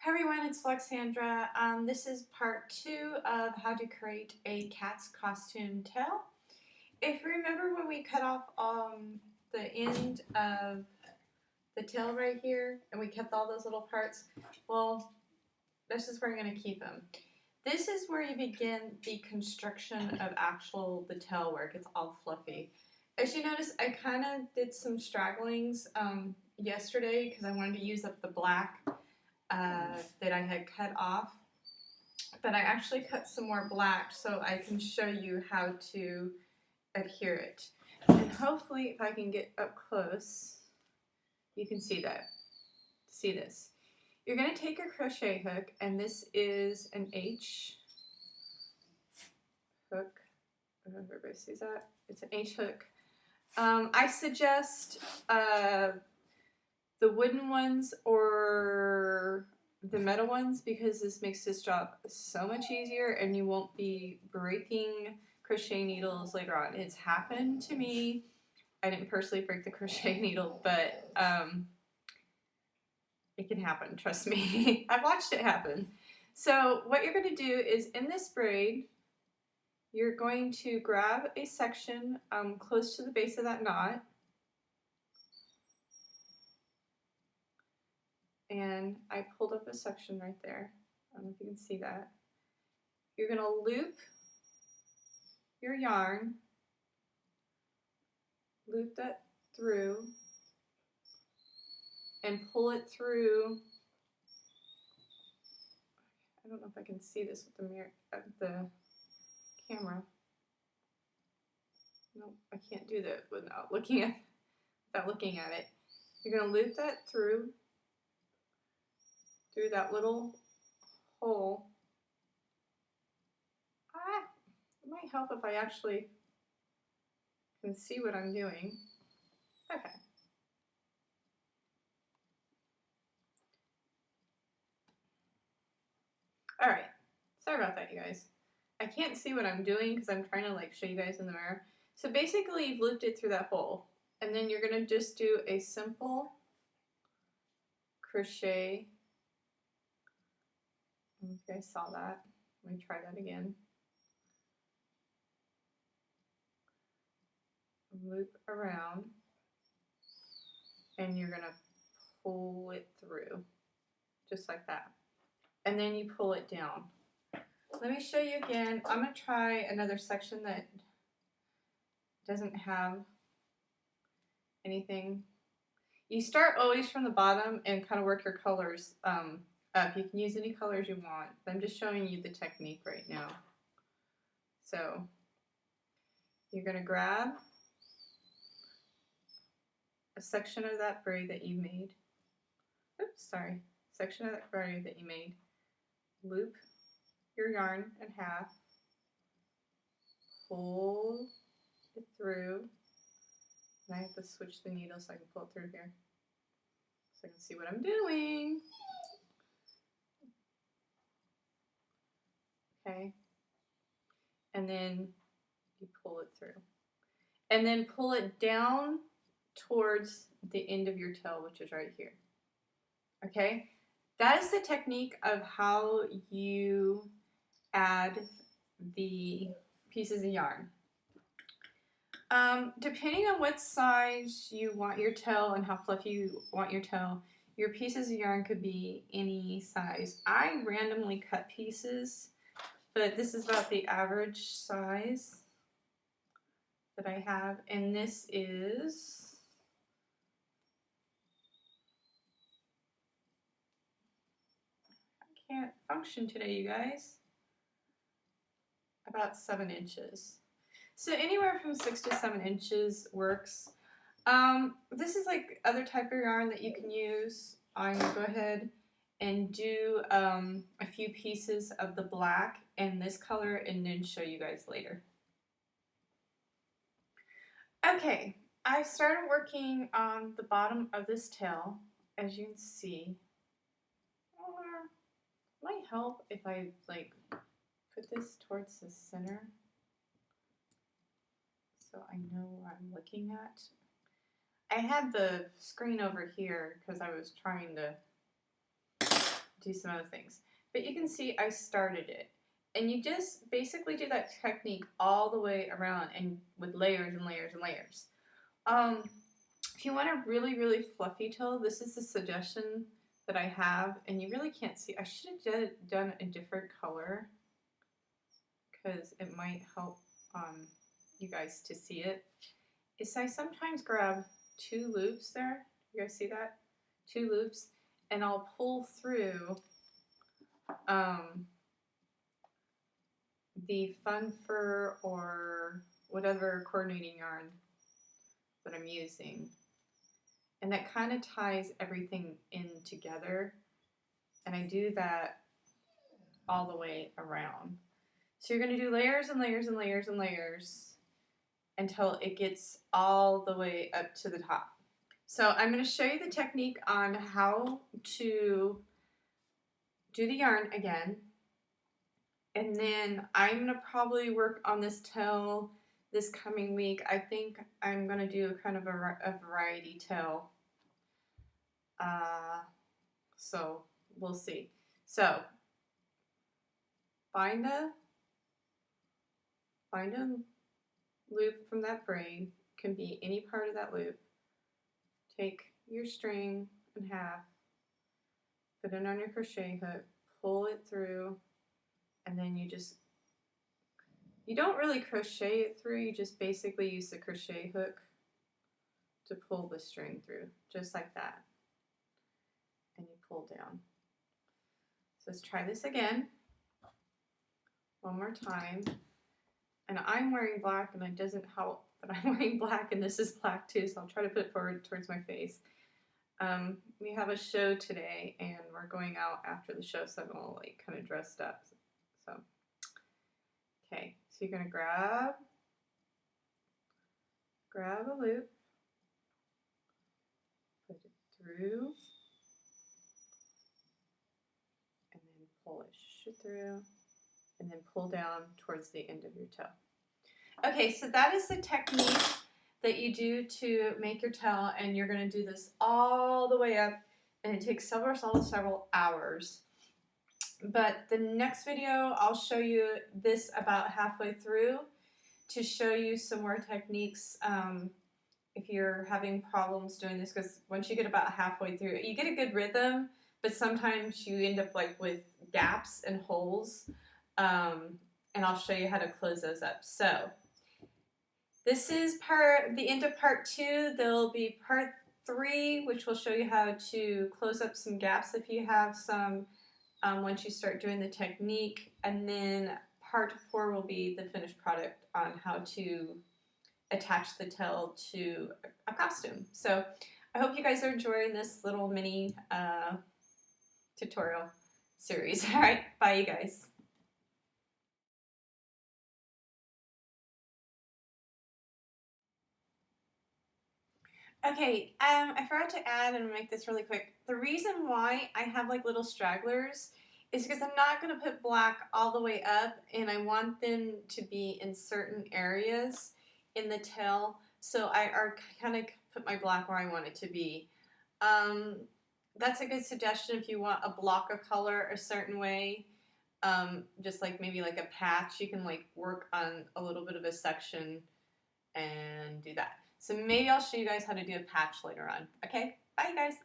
Hi everyone, it's Alexandra. This is part 2 of how to create a cat's costume tail. If you remember when we cut off the end of the tail right here and we kept all those little parts, well, this is where you're going to keep them. This is where you begin the construction of the tail work. It's all fluffy. As you notice, I kind of did some stragglings yesterday because I wanted to use up the black that I had cut off, but I actually cut some more black so I can show you how to adhere it. And hopefully if I can get up close, you can see that. See this. You're going to take your crochet hook, and this is an H hook. I don't know if everybody sees that. It's an H hook. I suggest the wooden ones or the metal ones because this makes this job so much easier and you won't be breaking crochet needles later on. It's happened to me. I didn't personally break the crochet needle, but it can happen, trust me. I've watched it happen. So what you're going to do is in this braid, you're going to grab a section close to the base of that knot. And I pulled up a section right there. I don't know if you can see that. You're going to loop your yarn, loop that through, and pull it through. I don't know if I can see this with the camera. No, I can't do that without looking at it. You're going to loop that through that little hole. It might help if I actually can see what I'm doing. Okay. All right. Sorry about that, you guys. I can't see what I'm doing because I'm trying to show you guys in the mirror. So basically you've looped it through that hole, and then you're going to just do a simple crochet. I don't know if you guys saw that. Let me try that again. Loop around, and you're going to pull it through, just like that. And then you pull it down. Let me show you again. I'm going to try another section that doesn't have anything. You start always from the bottom and kind of work your colors up. You can use any colors you want. I'm just showing you the technique right now. So you're going to grab a section of that braid that you made. Oops, sorry. Section of that braid that you made. Loop your yarn in half. Pull it through. And I have to switch the needle so I can pull it through here, so I can see what I'm doing. Okay. And then you pull it through. And then pull it down towards the end of your tail, which is right here. Okay? That is the technique of how you add the pieces of yarn. Depending on what size you want your tail and how fluffy you want your tail, your pieces of yarn could be any size. I randomly cut pieces, but this is about the average size that I have, and this is I can't function today, you guys. About 7 inches. So anywhere from 6 to 7 inches works. This is like other type of yarn that you can use. I'm going to go ahead and do a few pieces of the black and this color and then show you guys later. Okay, I started working on the bottom of this tail, as you can see. It might help if I put this towards the center so I know what I'm looking at. I had the screen over here because I was trying to do some other things. But you can see I started it. And you just basically do that technique all the way around and with layers and layers and layers. If you want a really, really fluffy tail, this is the suggestion that I have. And you really can't see. I should have done a different color because it might help you guys to see it. Is I sometimes grab 2 loops there. You guys see that? 2 loops. And I'll pull through the fun fur or whatever coordinating yarn that I'm using. And that kind of ties everything in together. And I do that all the way around. So you're going to do layers and layers and layers and layers until it gets all the way up to the top. So I'm going to show you the technique on how to do the yarn again. And then I'm going to probably work on this tail this coming week. I think I'm going to do kind of a variety tail. So we'll see. So find a loop from that braid. Can be any part of that loop. Take your string in half, put it on your crochet hook, pull it through, and then you don't really crochet it through, you just basically use the crochet hook to pull the string through, just like that. And you pull down. So let's try this again. One more time. And I'm wearing black and it doesn't help that I'm wearing black and this is black too, so I'll try to put it forward towards my face. We have a show today and we're going out after the show, so I'm all like kind of dressed up. So, okay, so you're gonna grab a loop, put it through, and then pull it through, and then pull down towards the end of your toe. Okay, so that is the technique that you do to make your tail, and you're going to do this all the way up, and it takes several hours. But the next video, I'll show you this about halfway through to show you some more techniques if you're having problems doing this, because once you get about halfway through, you get a good rhythm, but sometimes you end up like with gaps and holes, and I'll show you how to close those up. So this is the end of part 2. There'll be part 3, which will show you how to close up some gaps if you have some once you start doing the technique. And then part 4 will be the finished product on how to attach the tail to a costume. So I hope you guys are enjoying this little mini tutorial series. All right, bye you guys. Okay, I forgot to add and make this really quick. The reason why I have like little stragglers is because I'm not going to put black all the way up, and I want them to be in certain areas in the tail, so I kind of put my black where I want it to be. That's a good suggestion if you want a block of color a certain way, just like maybe like a patch. You can like work on a little bit of a section and do that. So maybe I'll show you guys how to do a patch later on. Okay, bye guys.